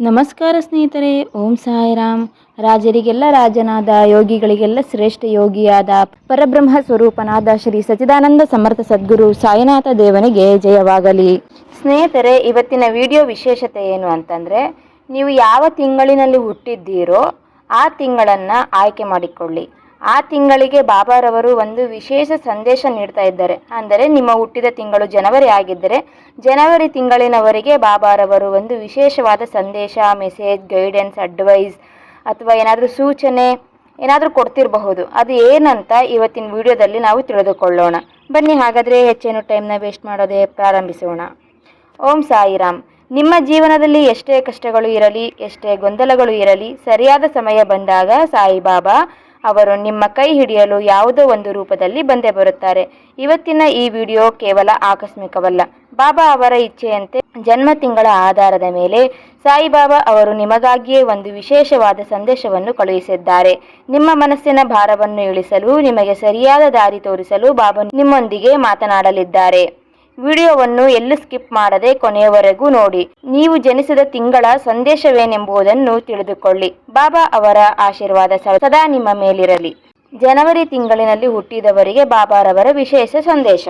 ನಮಸ್ಕಾರ ಸ್ನೇಹಿತರೆ. ಓಂ ಸಾಯಿರಾಮ್. ರಾಜರಿಗೆಲ್ಲ ರಾಜನಾದ, ಯೋಗಿಗಳಿಗೆಲ್ಲ ಶ್ರೇಷ್ಠ ಯೋಗಿಯಾದ, ಪರಬ್ರಹ್ಮ ಸ್ವರೂಪನಾದ ಶ್ರೀ ಸಚ್ಚಿದಾನಂದ ಸಮರ್ಥ ಸದ್ಗುರು ಸಾಯಿನಾಥ ದೇವನಿಗೆ ಜಯವಾಗಲಿ. ಸ್ನೇಹಿತರೆ, ಇವತ್ತಿನ ವಿಡಿಯೋ ವಿಶೇಷತೆ ಏನು ಅಂತಂದರೆ, ನೀವು ಯಾವ ತಿಂಗಳಿನಲ್ಲಿ ಹುಟ್ಟಿದ್ದೀರೋ ಆ ತಿಂಗಳನ್ನು ಆಯ್ಕೆ ಮಾಡಿಕೊಳ್ಳಿ. ಆ ತಿಂಗಳಿಗೆ ಬಾಬಾರವರು ಒಂದು ವಿಶೇಷ ಸಂದೇಶ ನೀಡ್ತಾ ಇದ್ದಾರೆ. ಅಂದರೆ ನಿಮ್ಮ ಹುಟ್ಟಿದ ತಿಂಗಳು ಜನವರಿ ಆಗಿದ್ದರೆ ಜನವರಿ ತಿಂಗಳಿನವರೆಗೆ ಬಾಬಾರವರು ಒಂದು ವಿಶೇಷವಾದ ಸಂದೇಶ, ಮೆಸೇಜ್, ಗೈಡೆನ್ಸ್, ಅಡ್ವೈಸ್ ಅಥವಾ ಏನಾದರೂ ಸೂಚನೆ ಏನಾದರೂ ಕೊಡ್ತಿರಬಹುದು. ಅದು ಏನಂತ ಇವತ್ತಿನ ವಿಡಿಯೋದಲ್ಲಿ ನಾವು ತಿಳಿದುಕೊಳ್ಳೋಣ. ಬನ್ನಿ ಹಾಗಾದರೆ ಹೆಚ್ಚೇನು ಟೈಮ್ನ ವೇಸ್ಟ್ ಮಾಡೋದೇ ಪ್ರಾರಂಭಿಸೋಣ. ಓಂ ಸಾಯಿರಾಮ್. ನಿಮ್ಮ ಜೀವನದಲ್ಲಿ ಎಷ್ಟೇ ಕಷ್ಟಗಳು ಇರಲಿ, ಎಷ್ಟೇ ಗೊಂದಲಗಳು ಇರಲಿ, ಸರಿಯಾದ ಸಮಯ ಬಂದಾಗ ಸಾಯಿಬಾಬಾ ಅವರು ನಿಮ್ಮ ಕೈ ಹಿಡಿಯಲು ಯಾವುದೋ ಒಂದು ರೂಪದಲ್ಲಿ ಬಂದೇ ಬರುತ್ತಾರೆ. ಇವತ್ತಿನ ಈ ವಿಡಿಯೋ ಕೇವಲ ಆಕಸ್ಮಿಕವಲ್ಲ. ಬಾಬಾ ಅವರ ಇಚ್ಛೆಯಂತೆ ಜನ್ಮ ತಿಂಗಳ ಆಧಾರದ ಮೇಲೆ ಸಾಯಿಬಾಬಾ ಅವರು ನಿಮಗಾಗಿಯೇ ಒಂದು ವಿಶೇಷವಾದ ಸಂದೇಶವನ್ನು ಕಳುಹಿಸಿದ್ದಾರೆ. ನಿಮ್ಮ ಮನಸ್ಸಿನ ಭಾರವನ್ನು ಇಳಿಸಲು, ನಿಮಗೆ ಸರಿಯಾದ ದಾರಿ ತೋರಿಸಲು ಬಾಬಾ ನಿಮ್ಮೊಂದಿಗೆ ಮಾತನಾಡಲಿದ್ದಾರೆ. ವಿಡಿಯೋವನ್ನು ಎಲ್ಲೂ ಸ್ಕಿಪ್ ಮಾಡದೆ ಕೊನೆಯವರೆಗೂ ನೋಡಿ. ನೀವು ಜನಿಸಿದ ತಿಂಗಳ ಸಂದೇಶವೇನೆಂಬುದನ್ನು ತಿಳಿದುಕೊಳ್ಳಿ. ಬಾಬಾ ಅವರ ಆಶೀರ್ವಾದ ಸದಾ ನಿಮ್ಮ ಮೇಲಿರಲಿ. ಜನವರಿ ತಿಂಗಳಿನಲ್ಲಿ ಹುಟ್ಟಿದವರಿಗೆ ಬಾಬಾರವರ ವಿಶೇಷ ಸಂದೇಶ.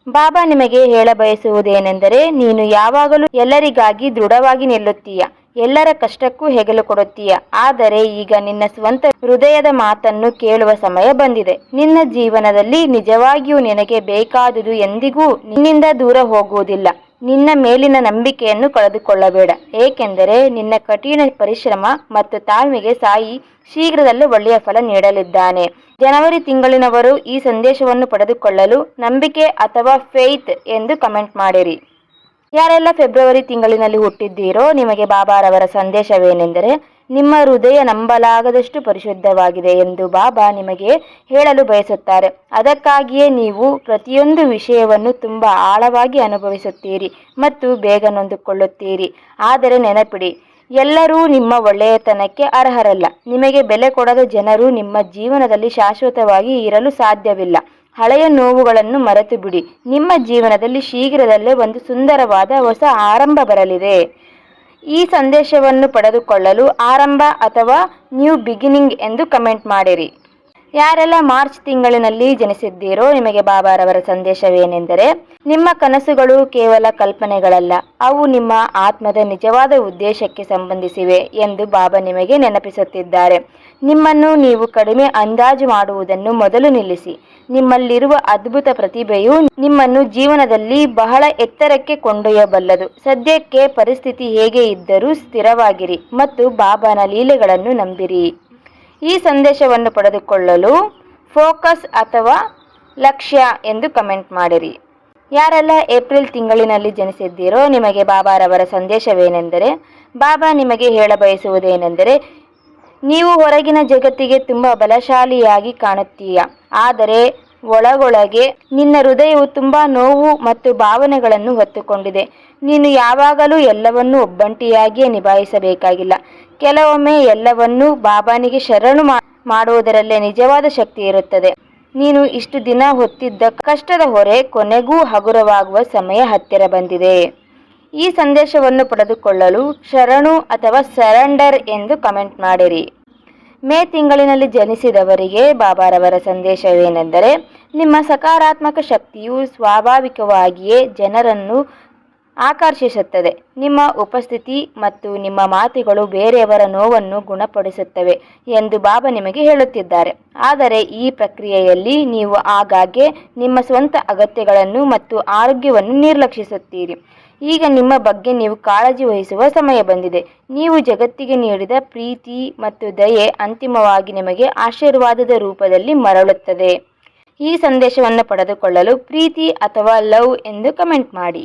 ಬಾಬಾ ನಿಮಗೆ ಹೇಳ ಬಯಸುವುದೇನೆಂದರೆ, ನೀನು ಯಾವಾಗಲೂ ಎಲ್ಲರಿಗಾಗಿ ದೃಢವಾಗಿ ನಿಲ್ಲುತ್ತೀಯ, ಎಲ್ಲರ ಕಷ್ಟಕ್ಕೂ ಹೆಗಲು ಕೊಡುತ್ತೀಯ. ಆದರೆ ಈಗ ನಿನ್ನ ಸ್ವಂತ ಹೃದಯದ ಮಾತನ್ನು ಕೇಳುವ ಸಮಯ ಬಂದಿದೆ. ನಿನ್ನ ಜೀವನದಲ್ಲಿ ನಿಜವಾಗಿಯೂ ನಿನಗೆ ಬೇಕಾದುದು ಎಂದಿಗೂ ನಿನ್ನಿಂದ ದೂರ ಹೋಗುವುದಿಲ್ಲ. ನಿನ್ನ ಮೇಲಿನ ನಂಬಿಕೆಯನ್ನು ಕಳೆದುಕೊಳ್ಳಬೇಡ, ಏಕೆಂದರೆ ನಿನ್ನ ಕಠಿಣ ಪರಿಶ್ರಮ ಮತ್ತು ತಾಳ್ಮೆಗೆ ಸಾಯಿ ಶೀಘ್ರದಲ್ಲೇ ಒಳ್ಳೆಯ ಫಲ ನೀಡಲಿದ್ದಾನೆ. ಜನವರಿ ತಿಂಗಳಿನವರು ಈ ಸಂದೇಶವನ್ನು ಪಡೆದುಕೊಳ್ಳಲು ನಂಬಿಕೆ ಅಥವಾ ಫೇತ್ ಎಂದು ಕಮೆಂಟ್ ಮಾಡಿರಿ. ಯಾರೆಲ್ಲ ಫೆಬ್ರವರಿ ತಿಂಗಳಿನಲ್ಲಿ ಹುಟ್ಟಿದ್ದೀರೋ ನಿಮಗೆ ಬಾಬಾರವರ ಸಂದೇಶವೇನೆಂದರೆ, ನಿಮ್ಮ ಹೃದಯ ನಂಬಲಾಗದಷ್ಟು ಪರಿಶುದ್ಧವಾಗಿದೆ ಎಂದು ಬಾಬಾ ನಿಮಗೆ ಹೇಳಲು ಬಯಸುತ್ತಾರೆ. ಅದಕ್ಕಾಗಿಯೇ ನೀವು ಪ್ರತಿಯೊಂದು ವಿಷಯವನ್ನು ತುಂಬ ಆಳವಾಗಿ ಅನುಭವಿಸುತ್ತೀರಿ ಮತ್ತು ಬೇಗ ನೊಂದುಕೊಳ್ಳುತ್ತೀರಿ. ಆದರೆ ನೆನಪಿಡಿ, ಎಲ್ಲರೂ ನಿಮ್ಮ ಒಳ್ಳೆಯತನಕ್ಕೆ ಅರ್ಹರಲ್ಲ. ನಿಮಗೆ ಬೆಲೆ ಕೊಡದ ಜನರು ನಿಮ್ಮ ಜೀವನದಲ್ಲಿ ಶಾಶ್ವತವಾಗಿ ಇರಲು ಸಾಧ್ಯವಿಲ್ಲ. ಹಳೆಯ ನೋವುಗಳನ್ನು ಮರೆತು ಬಿಡಿ. ನಿಮ್ಮ ಜೀವನದಲ್ಲಿ ಶೀಘ್ರದಲ್ಲೇ ಒಂದು ಸುಂದರವಾದ ಹೊಸ ಆರಂಭ ಬರಲಿದೆ. ಈ ಸಂದೇಶವನ್ನು ಪಡೆದುಕೊಳ್ಳಲು ಆರಂಭ ಅಥವಾ ನ್ಯೂ ಬಿಗಿನಿಂಗ್ ಎಂದು ಕಮೆಂಟ್ ಮಾಡಿರಿ. ಯಾರೆಲ್ಲ ಮಾರ್ಚ್ ತಿಂಗಳಿನಲ್ಲಿ ಜನಿಸಿದ್ದೀರೋ ನಿಮಗೆ ಬಾಬಾರವರ ಸಂದೇಶವೇನೆಂದರೆ, ನಿಮ್ಮ ಕನಸುಗಳು ಕೇವಲ ಕಲ್ಪನೆಗಳಲ್ಲ, ಅವು ನಿಮ್ಮ ಆತ್ಮದ ನಿಜವಾದ ಉದ್ದೇಶಕ್ಕೆ ಸಂಬಂಧಿಸಿವೆ ಎಂದು ಬಾಬಾ ನಿಮಗೆ ನೆನಪಿಸುತ್ತಿದ್ದಾರೆ. ನಿಮ್ಮನ್ನು ನೀವು ಕಡಿಮೆ ಅಂದಾಜು ಮಾಡುವುದನ್ನು ಮೊದಲು ನಿಲ್ಲಿಸಿ. ನಿಮ್ಮಲ್ಲಿರುವ ಅದ್ಭುತ ಪ್ರತಿಭೆಯು ನಿಮ್ಮನ್ನು ಜೀವನದಲ್ಲಿ ಬಹಳ ಎತ್ತರಕ್ಕೆ ಕೊಂಡೊಯ್ಯಬಲ್ಲದು. ಸದ್ಯಕ್ಕೆ ಪರಿಸ್ಥಿತಿ ಹೇಗೆ ಇದ್ದರೂ ಸ್ಥಿರವಾಗಿರಿ ಮತ್ತು ಬಾಬಾನ ಲೀಲೆಗಳನ್ನು ನಂಬಿರಿ. ಈ ಸಂದೇಶವನ್ನು ಪಡೆದುಕೊಳ್ಳಲು ಫೋಕಸ್ ಅಥವಾ ಲಕ್ಷ್ಯ ಎಂದು ಕಮೆಂಟ್ ಮಾಡಿರಿ. ಯಾರೆಲ್ಲ ಏಪ್ರಿಲ್ ತಿಂಗಳಿನಲ್ಲಿ ಜನಿಸಿದ್ದೀರೋ ನಿಮಗೆ ಬಾಬಾರವರ ಸಂದೇಶವೇನೆಂದರೆ, ಬಾಬಾ ನಿಮಗೆ ಹೇಳ ಬಯಸುವುದೇನೆಂದರೆ, ನೀವು ಹೊರಗಿನ ಜಗತ್ತಿಗೆ ತುಂಬ ಬಲಶಾಲಿಯಾಗಿ ಕಾಣುತ್ತೀಯ, ಆದರೆ ಒಳಗೊಳಗೆ ನಿನ್ನ ಹೃದಯವು ತುಂಬ ನೋವು ಮತ್ತು ಭಾವನೆಗಳನ್ನು ಹೊತ್ತುಕೊಂಡಿದೆ. ನೀನು ಯಾವಾಗಲೂ ಎಲ್ಲವನ್ನೂ ಒಬ್ಬಂಟಿಯಾಗಿಯೇ ನಿಭಾಯಿಸಬೇಕಾಗಿಲ್ಲ. ಕೆಲವೊಮ್ಮೆ ಎಲ್ಲವನ್ನೂ ಬಾಬಾನಿಗೆ ಶರಣು ಮಾಡುವುದರಲ್ಲೇ ನಿಜವಾದ ಶಕ್ತಿ ಇರುತ್ತದೆ. ನೀನು ಇಷ್ಟು ದಿನ ಹೊತ್ತಿದ್ದ ಕಷ್ಟದ ಹೊರೆ ಕೊನೆಗೂ ಹಗುರವಾಗುವ ಸಮಯ ಹತ್ತಿರ ಬಂದಿದೆ. ಈ ಸಂದೇಶವನ್ನು ಪಡೆದುಕೊಳ್ಳಲು ಶರಣು ಅಥವಾ ಸರೆಂಡರ್ ಎಂದು ಕಮೆಂಟ್ ಮಾಡಿರಿ. ಮೇ ತಿಂಗಳಿನಲ್ಲಿ ಜನಿಸಿದವರಿಗೆ ಬಾಬಾರವರ ಸಂದೇಶವೇನೆಂದರೆ, ನಿಮ್ಮ ಸಕಾರಾತ್ಮಕ ಶಕ್ತಿಯು ಸ್ವಾಭಾವಿಕವಾಗಿಯೇ ಜನರನ್ನು ಆಕರ್ಷಿಸುತ್ತದೆ. ನಿಮ್ಮ ಉಪಸ್ಥಿತಿ ಮತ್ತು ನಿಮ್ಮ ಮಾತುಗಳು ಬೇರೆಯವರ ನೋವನ್ನು ಗುಣಪಡಿಸುತ್ತವೆ ಎಂದು ಬಾಬಾ ನಿಮಗೆ ಹೇಳುತ್ತಿದ್ದಾರೆ. ಆದರೆ ಈ ಪ್ರಕ್ರಿಯೆಯಲ್ಲಿ ನೀವು ಆಗಾಗ್ಗೆ ನಿಮ್ಮ ಸ್ವಂತ ಅಗತ್ಯಗಳನ್ನು ಮತ್ತು ಆರೋಗ್ಯವನ್ನು ನಿರ್ಲಕ್ಷಿಸುತ್ತೀರಿ. ಈಗ ನಿಮ್ಮ ಬಗ್ಗೆ ನೀವು ಕಾಳಜಿ ವಹಿಸುವ ಸಮಯ ಬಂದಿದೆ. ನೀವು ಜಗತ್ತಿಗೆ ನೀಡಿದ ಪ್ರೀತಿ ಮತ್ತು ದಯೆ ಅಂತಿಮವಾಗಿ ನಿಮಗೆ ಆಶೀರ್ವಾದದ ರೂಪದಲ್ಲಿ ಮರಳುತ್ತದೆ. ಈ ಸಂದೇಶವನ್ನು ಪಡೆದುಕೊಳ್ಳಲು ಪ್ರೀತಿ ಅಥವಾ ಲವ್ ಎಂದು ಕಮೆಂಟ್ ಮಾಡಿ.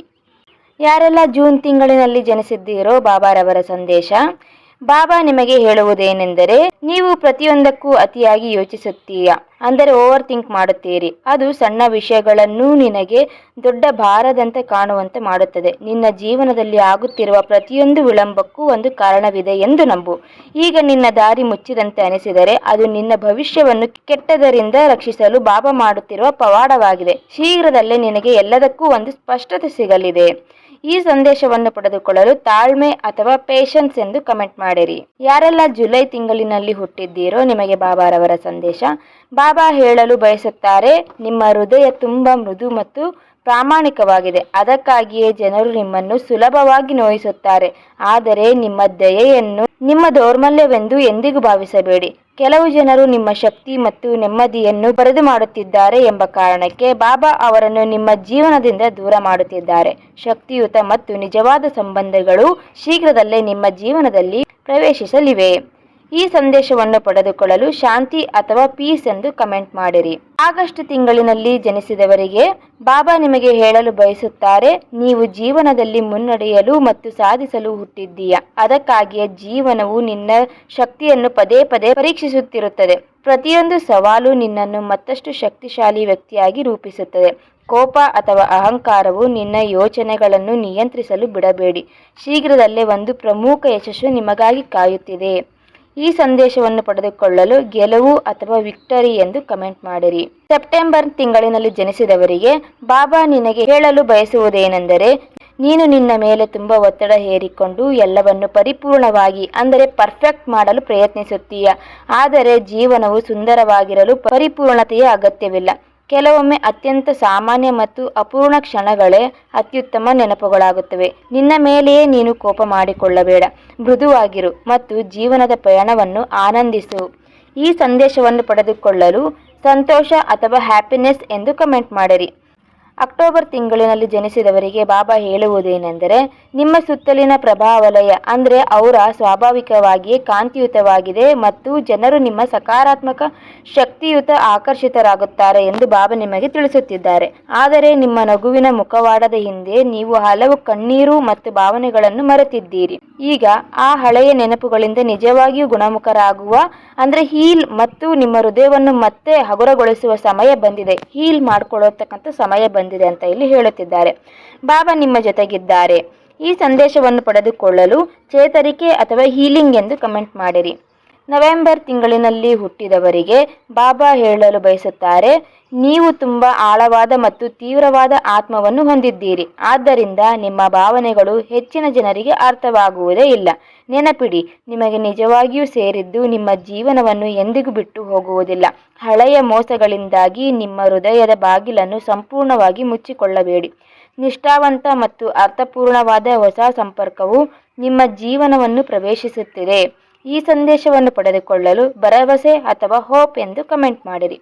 ಯಾರೆಲ್ಲ ಜೂನ್ ತಿಂಗಳಿನಲ್ಲಿ ಜನಿಸಿದ್ದೀರೋ ಬಾಬಾರವರ ಸಂದೇಶ. ಬಾಬಾ ನಿಮಗೆ ಹೇಳುವುದೇನೆಂದರೆ, ನೀವು ಪ್ರತಿಯೊಂದಕ್ಕೂ ಅತಿಯಾಗಿ ಯೋಚಿಸುತ್ತೀಯ, ಅಂದರೆ ಓವರ್ ಥಿಂಕ್ ಮಾಡುತ್ತೀರಿ. ಅದು ಸಣ್ಣ ವಿಷಯಗಳನ್ನು ನಿನಗೆ ದೊಡ್ಡ ಭಾರದಂತೆ ಕಾಣುವಂತೆ ಮಾಡುತ್ತದೆ. ನಿನ್ನ ಜೀವನದಲ್ಲಿ ಆಗುತ್ತಿರುವ ಪ್ರತಿಯೊಂದು ವಿಳಂಬಕ್ಕೂ ಒಂದು ಕಾರಣವಿದೆ ಎಂದು ನಂಬು. ಈಗ ನಿನ್ನ ದಾರಿ ಮುಚ್ಚಿದಂತೆ ಅನಿಸಿದರೆ ಅದು ನಿನ್ನ ಭವಿಷ್ಯವನ್ನು ಕೆಟ್ಟದರಿಂದ ರಕ್ಷಿಸಲು ಬಾಬಾ ಮಾಡುತ್ತಿರುವ ಪವಾಡವಾಗಿದೆ. ಶೀಘ್ರದಲ್ಲೇ ನಿನಗೆ ಎಲ್ಲದಕ್ಕೂ ಒಂದು ಸ್ಪಷ್ಟತೆ ಸಿಗಲಿದೆ. ಈ ಸಂದೇಶವನ್ನು ಪಡೆದುಕೊಳ್ಳಲು ತಾಳ್ಮೆ ಅಥವಾ ಪೇಷನ್ಸ್ ಎಂದು ಕಮೆಂಟ್ ಮಾಡಿರಿ. ಯಾರೆಲ್ಲ ಜುಲೈ ತಿಂಗಳಿನಲ್ಲಿ ಹುಟ್ಟಿದ್ದೀರೋ ನಿಮಗೆ ಬಾಬಾರವರ ಸಂದೇಶ. ಬಾಬಾ ಹೇಳಲು ಬಯಸುತ್ತಾರೆ, ನಿಮ್ಮ ಹೃದಯ ತುಂಬಾ ಮೃದು ಮತ್ತು ಪ್ರಾಮಾಣಿಕವಾಗಿದೆ. ಅದಕ್ಕಾಗಿಯೇ ಜನರು ನಿಮ್ಮನ್ನು ಸುಲಭವಾಗಿ ನೋಯಿಸುತ್ತಾರೆ. ಆದರೆ ನಿಮ್ಮ ದಯೆಯನ್ನು ನಿಮ್ಮ ದೌರ್ಬಲ್ಯವೆಂದು ಎಂದಿಗೂ ಭಾವಿಸಬೇಡಿ. ಕೆಲವು ಜನರು ನಿಮ್ಮ ಶಕ್ತಿ ಮತ್ತು ನೆಮ್ಮದಿಯನ್ನು ಬರಿದು ಮಾಡುತ್ತಿದ್ದಾರೆ ಎಂಬ ಕಾರಣಕ್ಕೆ ಬಾಬಾ ಅವರನ್ನು ನಿಮ್ಮ ಜೀವನದಿಂದ ದೂರ ಮಾಡುತ್ತಿದ್ದಾರೆ. ಶಕ್ತಿಯುತ ಮತ್ತು ನಿಜವಾದ ಸಂಬಂಧಗಳು ಶೀಘ್ರದಲ್ಲೇ ನಿಮ್ಮ ಜೀವನದಲ್ಲಿ ಪ್ರವೇಶಿಸಲಿವೆ. ಈ ಸಂದೇಶವನ್ನು ಪಡೆದುಕೊಳ್ಳಲು ಶಾಂತಿ ಅಥವಾ ಪೀಸ್ ಎಂದು ಕಮೆಂಟ್ ಮಾಡಿರಿ. ಆಗಸ್ಟ್ ತಿಂಗಳಿನಲ್ಲಿ ಜನಿಸಿದವರಿಗೆ ಬಾಬಾ ನಿಮಗೆ ಹೇಳಲು ಬಯಸುತ್ತಾರೆ, ನೀವು ಜೀವನದಲ್ಲಿ ಮುನ್ನಡೆಯಲು ಮತ್ತು ಸಾಧಿಸಲು ಹುಟ್ಟಿದ್ದೀಯಾ. ಅದಕ್ಕಾಗಿಯೇ ಜೀವನವು ನಿನ್ನ ಶಕ್ತಿಯನ್ನು ಪದೇ ಪದೇ ಪರೀಕ್ಷಿಸುತ್ತಿರುತ್ತದೆ. ಪ್ರತಿಯೊಂದು ಸವಾಲು ನಿನ್ನನ್ನು ಮತ್ತಷ್ಟು ಶಕ್ತಿಶಾಲಿ ವ್ಯಕ್ತಿಯಾಗಿ ರೂಪಿಸುತ್ತದೆ. ಕೋಪ ಅಥವಾ ಅಹಂಕಾರವು ನಿನ್ನ ಯೋಚನೆಗಳನ್ನು ನಿಯಂತ್ರಿಸಲು ಬಿಡಬೇಡಿ. ಶೀಘ್ರದಲ್ಲೇ ಒಂದು ಪ್ರಮುಖ ಯಶಸ್ಸು ನಿಮಗಾಗಿ ಕಾಯುತ್ತಿದೆ. ಈ ಸಂದೇಶವನ್ನು ಪಡೆದುಕೊಳ್ಳಲು ಗೆಲುವು ಅಥವಾ ವಿಕ್ಟರಿ ಎಂದು ಕಮೆಂಟ್ ಮಾಡಿರಿ. ಸೆಪ್ಟೆಂಬರ್ ತಿಂಗಳಿನಲ್ಲಿ ಜನಿಸಿದವರಿಗೆ ಬಾಬಾ ನಿನಗೆ ಹೇಳಲು ಬಯಸುವುದೇನೆಂದರೆ, ನೀನು ನಿನ್ನ ಮೇಲೆ ತುಂಬ ಒತ್ತಡ ಹೇರಿಕೊಂಡು ಎಲ್ಲವನ್ನು ಪರಿಪೂರ್ಣವಾಗಿ ಅಂದರೆ ಪರ್ಫೆಕ್ಟ್ ಮಾಡಲು ಪ್ರಯತ್ನಿಸುತ್ತೀಯ. ಆದರೆ ಜೀವನವು ಸುಂದರವಾಗಿರಲು ಪರಿಪೂರ್ಣತೆಯ ಅಗತ್ಯವಿಲ್ಲ. ಕೆಲವೊಮ್ಮೆ ಅತ್ಯಂತ ಸಾಮಾನ್ಯ ಮತ್ತು ಅಪೂರ್ಣ ಕ್ಷಣಗಳೇ ಅತ್ಯುತ್ತಮ ನೆನಪುಗಳಾಗುತ್ತವೆ. ನಿನ್ನ ಮೇಲೆಯೇ ನೀನು ಕೋಪ ಮಾಡಿಕೊಳ್ಳಬೇಡ. ಮೃದುವಾಗಿರು ಮತ್ತು ಜೀವನದ ಪಯಣವನ್ನು ಆನಂದಿಸು. ಈ ಸಂದೇಶವನ್ನು ಪಡೆದುಕೊಳ್ಳಲು ಸಂತೋಷ ಅಥವಾ ಹ್ಯಾಪಿನೆಸ್ ಎಂದು ಕಮೆಂಟ್ ಮಾಡಿರಿ. ಅಕ್ಟೋಬರ್ ತಿಂಗಳಿನಲ್ಲಿ ಜನಿಸಿದವರಿಗೆ ಬಾಬಾ ಹೇಳುವುದೇನೆಂದರೆ, ನಿಮ್ಮ ಸುತ್ತಲಿನ ಪ್ರಭಾವಲಯ ಅಂದರೆ ಔರ ಸ್ವಾಭಾವಿಕವಾಗಿಯೇ ಕಾಂತಿಯುತವಾಗಿದೆ ಮತ್ತು ಜನರು ನಿಮ್ಮ ಸಕಾರಾತ್ಮಕ ಶಕ್ತಿಯುತ ಆಕರ್ಷಿತರಾಗುತ್ತಾರೆ ಎಂದು ಬಾಬಾ ನಿಮಗೆ ತಿಳಿಸುತ್ತಿದ್ದಾರೆ. ಆದರೆ ನಿಮ್ಮ ನಗುವಿನ ಮುಖವಾಡದ ಹಿಂದೆ ನೀವು ಹಲವು ಕಣ್ಣೀರು ಮತ್ತು ಭಾವನೆಗಳನ್ನು ಮರೆತಿದ್ದೀರಿ. ಈಗ ಆ ಹಳೆಯ ನೆನಪುಗಳಿಂದ ನಿಜವಾಗಿಯೂ ಗುಣಮುಖರಾಗುವ ಅಂದರೆ ಹೀಲ್ ಮತ್ತು ನಿಮ್ಮ ಹೃದಯವನ್ನು ಮತ್ತೆ ಹಗುರಗೊಳಿಸುವ ಸಮಯ ಬಂದಿದೆ. ಹೀಲ್ ಮಾಡಿಕೊಳ್ಳತಕ್ಕಂಥ ಸಮಯ ಬಂದಿದೆ ಅಂತ ಇಲ್ಲಿ ಹೇಳುತ್ತಿದ್ದಾರೆ. ಬಾಬಾ ನಿಮ್ಮ ಜೊತೆಗಿದ್ದಾರೆ. ಈ ಸಂದೇಶವನ್ನು ಪಡೆದುಕೊಳ್ಳಲು ಚೇತರಿಕೆ ಅಥವಾ ಹೀಲಿಂಗ್ ಎಂದು ಕಮೆಂಟ್ ಮಾಡಿರಿ. ನವೆಂಬರ್ ತಿಂಗಳಿನಲ್ಲಿ ಹುಟ್ಟಿದವರಿಗೆ ಬಾಬಾ ಹೇಳಲು ಬಯಸುತ್ತಾರೆ, ನೀವು ತುಂಬ ಆಳವಾದ ಮತ್ತು ತೀವ್ರವಾದ ಆತ್ಮವನ್ನು ಹೊಂದಿದ್ದೀರಿ. ಆದ್ದರಿಂದ ನಿಮ್ಮ ಭಾವನೆಗಳು ಹೆಚ್ಚಿನ ಜನರಿಗೆ ಅರ್ಥವಾಗುವುದೇ ಇಲ್ಲ. ನೆನಪಿಡಿ, ನಿಮಗೆ ನಿಜವಾಗಿಯೂ ಸೇರಿದ್ದು ನಿಮ್ಮ ಜೀವನವನ್ನು ಎಂದಿಗೂ ಬಿಟ್ಟು ಹೋಗುವುದಿಲ್ಲ. ಹಳೆಯ ಮೋಸಗಳಿಂದಾಗಿ ನಿಮ್ಮ ಹೃದಯದ ಬಾಗಿಲನ್ನು ಸಂಪೂರ್ಣವಾಗಿ ಮುಚ್ಚಿಕೊಳ್ಳಬೇಡಿ. ನಿಷ್ಠಾವಂತ ಮತ್ತು ಅರ್ಥಪೂರ್ಣವಾದ ಹೊಸ ಸಂಪರ್ಕವು ನಿಮ್ಮ ಜೀವನವನ್ನು ಪ್ರವೇಶಿಸುತ್ತಿದೆ. ಈ ಸಂದೇಶವನ್ನು ಪಡೆದುಕೊಳ್ಳಲು ಭರವಸೆ ಅಥವಾ ಹೋಪ್ ಎಂದು ಕಮೆಂಟ್ ಮಾಡಿರಿ.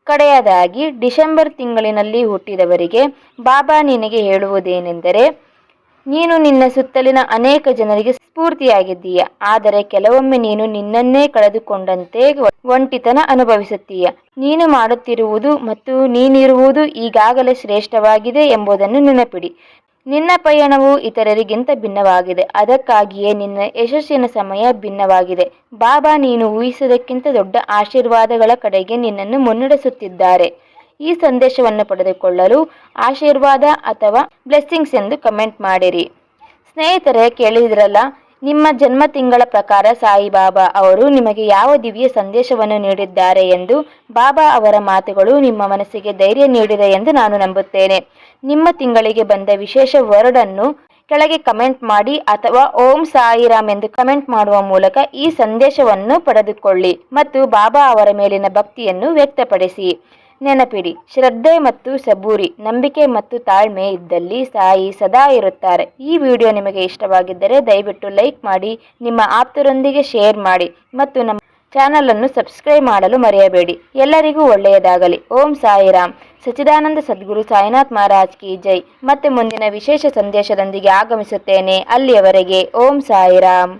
ಕಡೆಯದಾಗಿ ಡಿಸೆಂಬರ್ ತಿಂಗಳಿನಲ್ಲಿ ಹುಟ್ಟಿದವರಿಗೆ ಬಾಬಾ ನಿನಗೆ ಹೇಳುವುದೇನೆಂದರೆ, ನೀನು ನಿನ್ನ ಸುತ್ತಲಿನ ಅನೇಕ ಜನರಿಗೆ ಸ್ಫೂರ್ತಿಯಾಗಿದ್ದೀಯ. ಆದರೆ ಕೆಲವೊಮ್ಮೆ ನೀನು ನಿನ್ನನ್ನೇ ಕಳೆದುಕೊಂಡಂತೆ ಒಂಟಿತನ ಅನುಭವಿಸುತ್ತೀಯ. ನೀನು ಮಾಡುತ್ತಿರುವುದು ಮತ್ತು ನೀನಿರುವುದು ಈಗಾಗಲೇ ಶ್ರೇಷ್ಠವಾಗಿದೆ ಎಂಬುದನ್ನು ನೆನಪಿಡಿ. ನಿನ್ನ ಪಯಣವು ಇತರರಿಗಿಂತ ಭಿನ್ನವಾಗಿದೆ. ಅದಕ್ಕಾಗಿಯೇ ನಿನ್ನ ಯಶಸ್ಸಿನ ಸಮಯ ಭಿನ್ನವಾಗಿದೆ. ಬಾಬಾ ನೀನು ಊಹಿಸುವುದಕ್ಕಿಂತ ದೊಡ್ಡ ಆಶೀರ್ವಾದಗಳ ಕಡೆಗೆ ನಿನ್ನನ್ನು ಮುನ್ನಡೆಸುತ್ತಿದ್ದಾರೆ. ಈ ಸಂದೇಶವನ್ನು ಪಡೆದುಕೊಳ್ಳಲು ಆಶೀರ್ವಾದ ಅಥವಾ ಬ್ಲೆಸ್ಸಿಂಗ್ಸ್ ಎಂದು ಕಮೆಂಟ್ ಮಾಡಿರಿ. ಸ್ನೇಹಿತರೆ, ಕೇಳಿದ್ರಲ್ಲ, ನಿಮ್ಮ ಜನ್ಮ ತಿಂಗಳ ಪ್ರಕಾರ ಸಾಯಿಬಾಬಾ ಅವರು ನಿಮಗೆ ಯಾವ ದಿವ್ಯ ಸಂದೇಶವನ್ನು ನೀಡಿದ್ದಾರೆ ಎಂದು. ಬಾಬಾ ಅವರ ಮಾತುಗಳು ನಿಮ್ಮ ಮನಸ್ಸಿಗೆ ಧೈರ್ಯ ನೀಡಿದೆ ಎಂದು ನಾನು ನಂಬುತ್ತೇನೆ. ನಿಮ್ಮ ತಿಂಗಳಿಗೆ ಬಂದ ವಿಶೇಷ ವರ್ಡ್ ಅನ್ನು ಕೆಳಗೆ ಕಮೆಂಟ್ ಮಾಡಿ ಅಥವಾ ಓಂ ಸಾಯಿರಾಮ್ ಎಂದು ಕಮೆಂಟ್ ಮಾಡುವ ಮೂಲಕ ಈ ಸಂದೇಶವನ್ನು ಪಡೆದುಕೊಳ್ಳಿ ಮತ್ತು ಬಾಬಾ ಅವರ ಮೇಲಿನ ಭಕ್ತಿಯನ್ನು ವ್ಯಕ್ತಪಡಿಸಿ. ನೆನಪಿಡಿ, ಶ್ರದ್ಧೆ ಮತ್ತು ಸಬೂರಿ, ನಂಬಿಕೆ ಮತ್ತು ತಾಳ್ಮೆ ಇದ್ದಲ್ಲಿ ಸಾಯಿ ಸದಾ ಇರುತ್ತಾರೆ. ಈ ವಿಡಿಯೋ ನಿಮಗೆ ಇಷ್ಟವಾಗಿದ್ದರೆ ದಯವಿಟ್ಟು ಲೈಕ್ ಮಾಡಿ, ನಿಮ್ಮ ಆಪ್ತರೊಂದಿಗೆ ಶೇರ್ ಮಾಡಿ ಮತ್ತು ನಮ್ಮ ಚಾನಲ್ ಅನ್ನು ಸಬ್ಸ್ಕ್ರೈಬ್ ಮಾಡಲು ಮರೆಯಬೇಡಿ. ಎಲ್ಲರಿಗೂ ಒಳ್ಳೆಯದಾಗಲಿ. ಓಂ ಸಾಯಿರಾಮ್. ಸಚ್ಚಿದಾನಂದ ಸದ್ಗುರು ಸಾಯಿನಾಥ್ ಮಹಾರಾಜ್ ಕಿ ಜೈ. ಮತ್ತೆ ಮುಂದಿನ ವಿಶೇಷ ಸಂದೇಶದೊಂದಿಗೆ ಆಗಮಿಸುತ್ತೇನೆ. ಅಲ್ಲಿಯವರೆಗೆ ಓಂ ಸಾಯಿರಾಮ್.